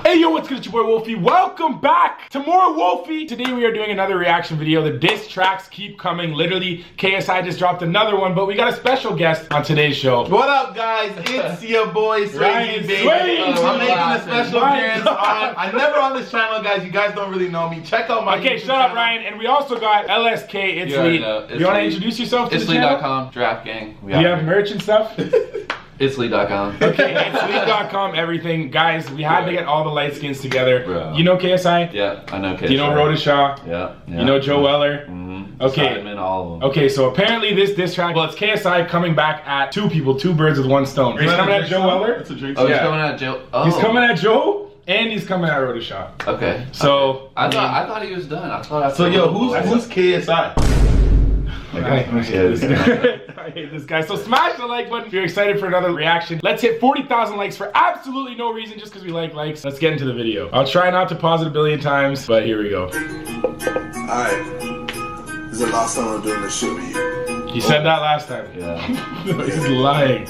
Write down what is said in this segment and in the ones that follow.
Hey yo, what's good? It's your boy Wolfie. Welcome back to MoreWolfie. Today we are doing another reaction video. The diss tracks keep coming. Literally, KSI just dropped another one, but we got a special guest on today's show. What up, guys? It's your boy Ryan, baby. I'm making a special appearance on. I'm never on this channel, guys. You guys don't really know me. Check out my Okay, YouTube shut up, channel. Ryan. And we also got LSK. It's Lee. You want to introduce yourself to the channel? Itslee.com, Draft Gang. Do you have merch and stuff? Itslee.com. Okay, itslee.com, everything. Guys, we had to get all the light skins together. Bro. You know KSI? Yeah, I know KSI. Do you know Rhoda Shaw? Yeah. You know Joe Weller? Mm-hmm. Okay. Sidemen, all of them. Okay, so apparently this diss track, well, it's KSI coming back at two birds with one stone. He's coming at Joe Weller. It's a drink. Oh, he's coming at Joe. Oh. He's coming at Joe, and he's coming at Rhoda Shaw. Okay. So I thought he was done. So yo, who's KSI? I hate this guy. So smash the like button if you're excited for another reaction. Let's hit 40,000 likes for absolutely no reason, just because we like likes. Let's get into the video. I'll try not to pause it a billion times, but here we go. Alright. This is the last time I'm doing this shit with you. He said that last time. Yeah. He's lying.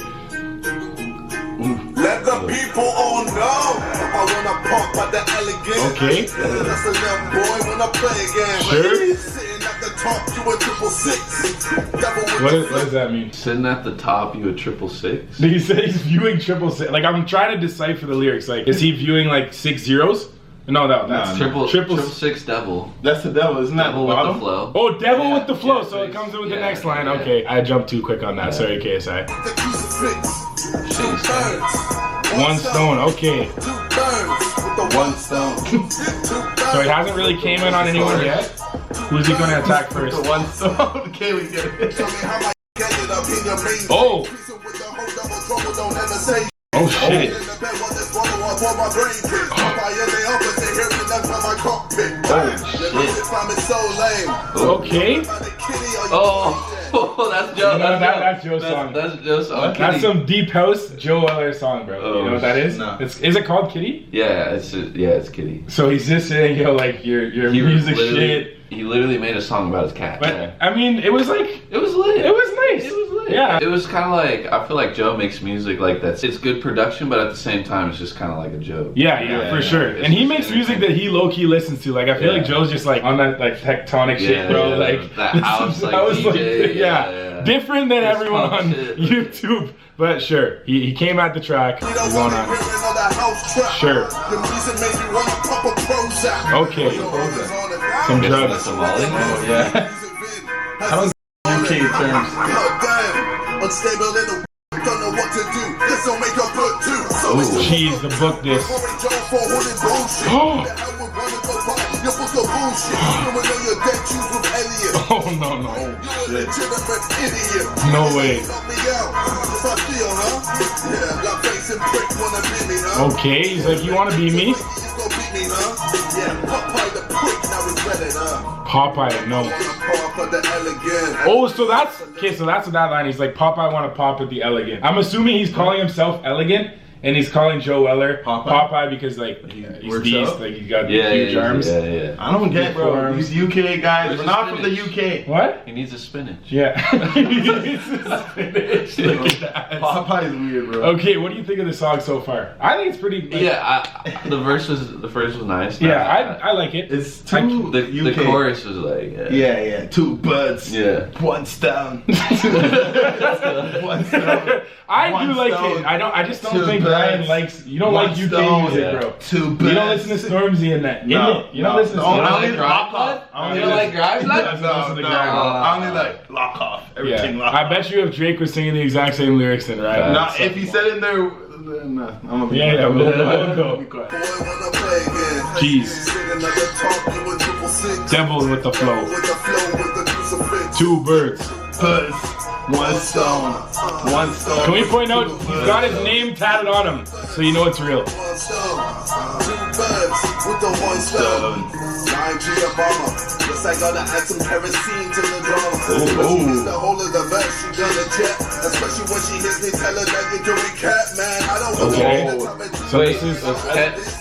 Let the people all know I wanna pump out the elegant. Okay. That's a young boy when I play again. Sure. Sitting at the top, you a 666. What does that mean? Sitting at the top, you a 666? He said he's viewing 666. Like, I'm trying to decipher the lyrics. Like, is he viewing like 6 zeros? No, that's Triple six devil. That's the devil, isn't that Devil the with bottom? the flow. Oh, devil with the flow. Yeah, So it comes in with the yeah, next line. yeah. Okay, I jumped too quick on that. Sorry, KSI. The crucifix. 2 birds. One stone. Okay. 2 birds with the 1 stone. So he hasn't really came in on anyone yet. Who's he gonna attack first? The one stone. Okay, we get it. Oh. Oh shit. Okay. Oh, that's Joe. That's Joe's song. That's Joe's song. That's some deep house Joe Weller song, bro. You know what that is? No. Is it called Kitty? Yeah, it's Kitty. So he's just saying, yo, like your music shit. He literally made a song about his cat. But I mean, it was like It was lit. it was nice. It was lit. Yeah. It was kind of like, I feel like Joe makes music like that. It's good production, but at the same time, it's just kind of like a joke. Yeah, for sure. And he makes music that he low key listens to. Like I feel like Joe's just like on that like tectonic shit, bro. Like that house, like DJ. Yeah, different than everyone on YouTube. But sure, he came at the track. We're going on. Sure. Okay. Some drugs. Somali? Oh, yeah. How is UK terms? Unstable in the don't know what to do. This don't make a good too. So Jeez, the book this. Oh. Oh no. No way. Okay, he's like, you wanna be me? Popeye, no. Oh, so that's okay. So that's what that line. He's like, Popeye want to pop at the elegant. I'm assuming he's calling himself elegant, and he's calling Joe Weller Popeye because like he's beast, like he's got huge arms. Yeah. I don't get, bro. These UK guys. We're not from the UK. What? He needs a spinach. Yeah. He needs a spinach. Look at that. Popeye's weird, bro. Okay, what do you think of the song so far? I think it's pretty. Like, Yeah, the first was nice. Yeah, I like it. It's too the chorus was like yeah. 2 birds. Yeah. 1 stone. 1 stone. I do like it. I just don't think Ryan likes. You don't like UK music, bro. 2 birds. You don't listen to Stormzy in that. No, You don't listen to Stormzy. I only lock off. You don't like Drive No, Blood? I only like lock off. Everything lock off. I bet you if Drake was singing the exact same lyrics than Ryan. Nah, if he said in there, no, I'm gonna be quiet. we'll go. Jeez. Devil with the flow. 2 birds. Birds. 1 stone. 1 stone. Can we point out he's got his name tatted on him, so you know it's real. 2 birds with the 1 stone. IG Obama. Guess I gotta add some kerosene to the drama. She hits the whole of the verse, she gonna jet. Especially when she hits me, tell her that you're doing cat, man. I don't wanna be the type of So this is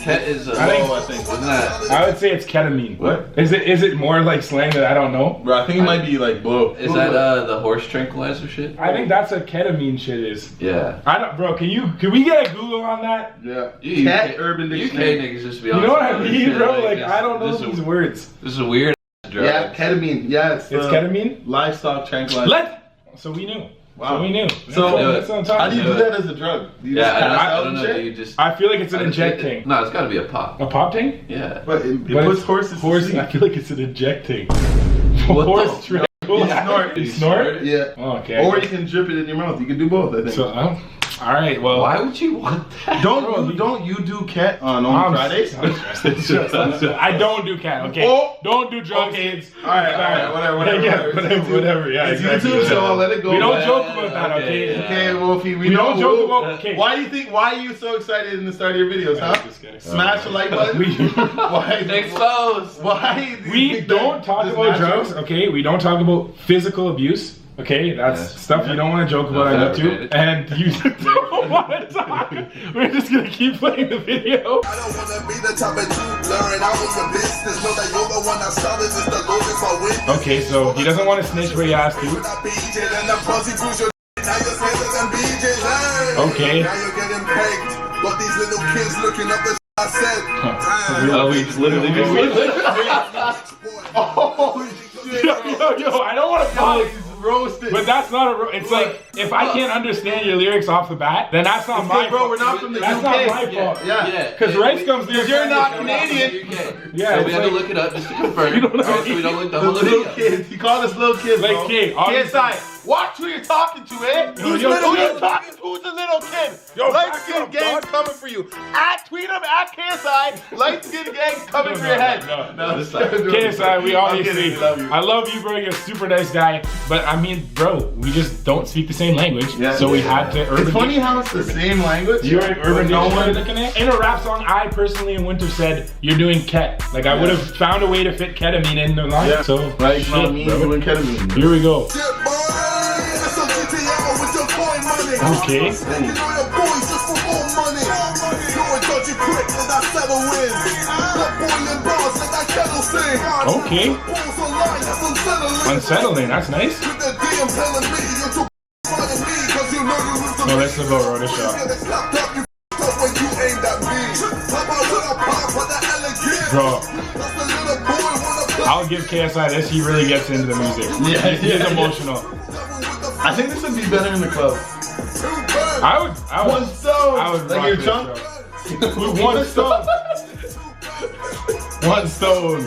Ket is I think wasn't that? I would say it's ketamine. What? Is it more like slang that I don't know? Bro, I think it might be like blow. Is that the horse tranquilizer shit? I think that's what ketamine shit is. Yeah. I don't, bro. Can we get a Google on that? Yeah. Cat Urban Dictionary. UK niggas just be You on know what I some other mean, shit, bro? Like this- I don't know this is these words. This is a weird drug. Yeah, ketamine. Yeah, it's ketamine. Livestock tranquilizer. So we knew. Wow. So we knew. So That's what I'm talking how do you do about. that as a drug? Do you Yeah, just pass I out don't and know. shit? Do you just? I feel like it's an I just- injecting. No, it's got to be a pop. A pop thing? Yeah. But it But puts it's horses to horse. sleep. I feel like it's an injecting. What Horse the- You snort. You snort? Yeah. Oh, okay. Or you can drip it in your mouth. You can do both, I think. So, all right. Well, Why would you want that? Don't you do cat on I'm Fridays? I don't do cat. Okay. Oh. Don't do drugs. Okay. Kids. Alright, whatever. Yeah, whatever. Yeah, It's exactly. YouTube, so I'll let it go. We don't man. joke about that. Okay. yeah. Okay, Wolfie, we We know. don't joke about. Okay. Why do you think? Why are you so excited in the start of your videos, huh? Just kidding. Smash the like button. Why? Exposed. Why? do you We think don't that talk this about natural? drugs, okay? We don't talk about physical abuse, okay? That's Yes. stuff you don't want to joke about on YouTube. fabricated. And you don't want to talk. We're just gonna keep playing the video. I don't wanna be the type of Jew blurring out in your business. Know that you're the one that started this, the Lord is my witness. Okay, so he doesn't want to snitch where he has to. When I beat it and the pussy push your now you're scared than BJ's. Hey. Okay. Now you're getting pegged. But these little kids looking up the I said. Oh, we literally just. Oh shit! Yo, I don't want to call it. Roasted. But that's not a. It's like if I can't understand your lyrics off the bat, then that's not my bro, fault. we're not from the That's UK. not my fault. Yeah. Because Rice comes there. You're not Canadian. Canadian. Yeah, So it's we had like- to look it up just to confirm. You don't know. So we don't look The double little video. kids. He called us little kids. Like, bro. okay, obviously- KSI, watch who you're talking to, eh? Who's yo, little? yo, Who's talking? Who's the little kid? Yo, Light back skin up, gang's dog. coming for you. Tweet him at KSI. Light skin gang's coming for your head. No. This time. KSI, we obviously, kidding, love you. I love you, bro. You're a super nice guy. But I mean, bro, we just don't speak the same language. Yeah, so we yeah. had to urban. It's funny how it's the same language. You're an urban but no dictionary one. looking at. In a rap song, I personally wouldn't have said you're doing ket. Like I would have found a way to fit ketamine in the line. Yeah. So Like shit, not me bro. doing ketamine. Here we go. Shit, boy. That's some GTO with your coin money. Okay. You know your boys just for more money. You're a dodgy prick, let that settle in. That boiling bars, let that kettle sing. Okay. Balls online, that's unsettling. Unsettling. That's nice. With the DM telling me you're too fighting me, cause you know you lose the No, that's the Bo Rhoda shot. Get it clapped up, you up when you aimed at me. How about with a pop for the elegant? Bro, That's the little boy wanna play. I'll give KSI this. He really gets into the music. Yeah, He's yeah. emotional. I think this would be better in the club. I would. One stone. I would Like rock your this, chunk. bro. With one stone. One stone.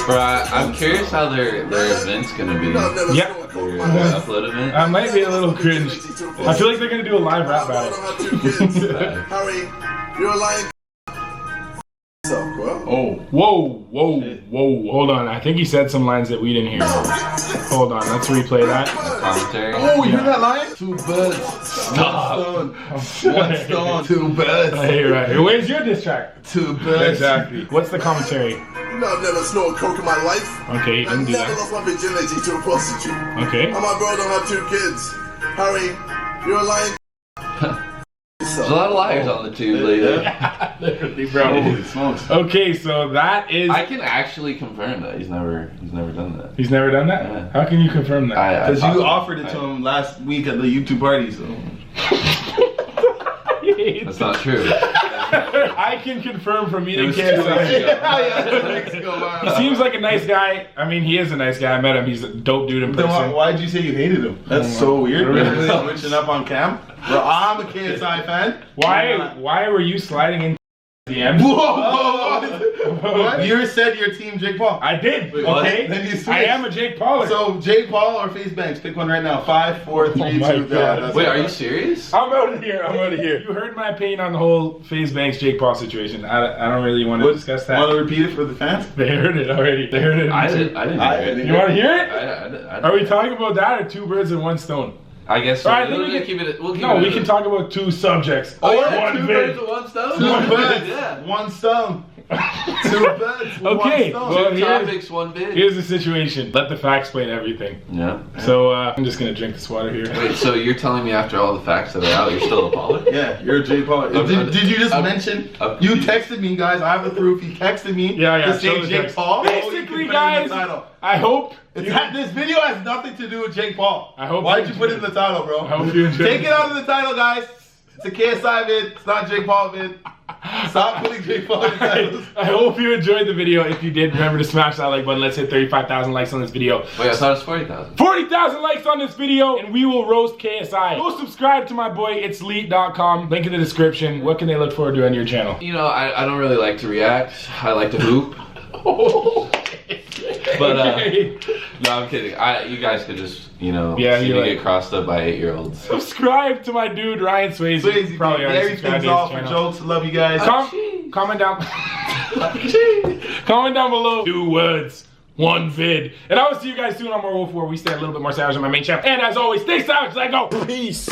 Bro, I'm curious how their event's gonna be. Yeah. Their upload event. That might be a little cringe. I feel like they're gonna do a live rap battle. Harry, you're a lion. Bro. Oh. Whoa. Hold on. I think he said some lines that we didn't hear. Hold on. Let's replay that. Commentary. Oh, you hear that line? Two birds. Stop. One stone. One stone. Two birds. Hey, right. Where's your diss track? Two birds. Exactly. What's the commentary? You know I've never snorted coke in my life. Okay, you I didn't do never that. lost my virginity to a prostitute. Okay. And my bro don't have 2 kids. Harry, you're a lion. There's a lot of liars on the tube lately. Literally, bro. Holy smokes. Okay, so that is. I can actually confirm that he's never done that. He's never done that? Yeah. How can you confirm that? Because you offered it to him last week at the YouTube party, so. That's not true. I can confirm from meeting was 2 KSI. weeks ago. He seems like a nice guy. I mean, he is a nice guy. I met him. He's a dope dude in Then person. why'd you say you hated him? That's so weird. Really switching up on cam. Bro, I'm a KSI fan. Why were you sliding in DMs? Whoa! What? You said your team Jake Paul. I did. Wait, what? Okay. Then you switched. I am a Jake Pauler. So Jake Paul or Face Banks? Pick one right now. 5, 4, 3, 2. Oh my God. Wait, are you serious? I'm out of here. You heard my opinion on the whole FaZe Banks Jake Paul situation. I don't really want to discuss that. Want to repeat it for the fans? They heard it already. They heard it. I didn't hear it. You want to hear it? I Are we talking about that or 2 birds and 1 stone? I guess so. All right, We'll then we keep it. We'll keep No, it we at can a- talk about 2 subjects. Oh, yeah, one 2 vid. birds with 1 stone. 2 birds, Yeah. 1 stone. Two birds with Okay, one stone. well, Two topics, one vid. here's the situation. Let the facts explain everything. Yeah. So I'm just gonna drink this water here. Wait, so you're telling me after all the facts that are out, you're still a baller? Yeah, you're a J. Paul. Did you just mention? You texted me, guys. I have the proof. He texted me. Yeah, to say Jake Paul. Basically, guys, I hope this video has nothing to do with Jake Paul. I hope. Why'd you put it in the title, bro? I hope you enjoyed. Take it out of the title, guys. It's a KSI vid. It's not Jake Paul vid. Stop putting Jake Paul in the titles. I hope you enjoyed the video. If you did, remember to smash that like button. Let's hit 35,000 likes on this video. Wait, I thought it was 40,000. 40,000 likes on this video, and we will roast KSI. Go subscribe to my boy, itsleet.com. Link in the description. What can they look forward to on your channel? You know, I don't really like to react. I like to hoop. But no, I'm kidding. You guys could just, you know, see me get crossed up by 8-year-olds. Subscribe to my dude Ryan Swayze. Probably already subscribed to his off for channel. jokes. Love you guys. Comment down. Comment down below. 2 words, 1 vid, and I will see you guys soon on MoreWolfie, where we stay a little bit more savage on my main channel. And as always, stay savage. Let go. Peace.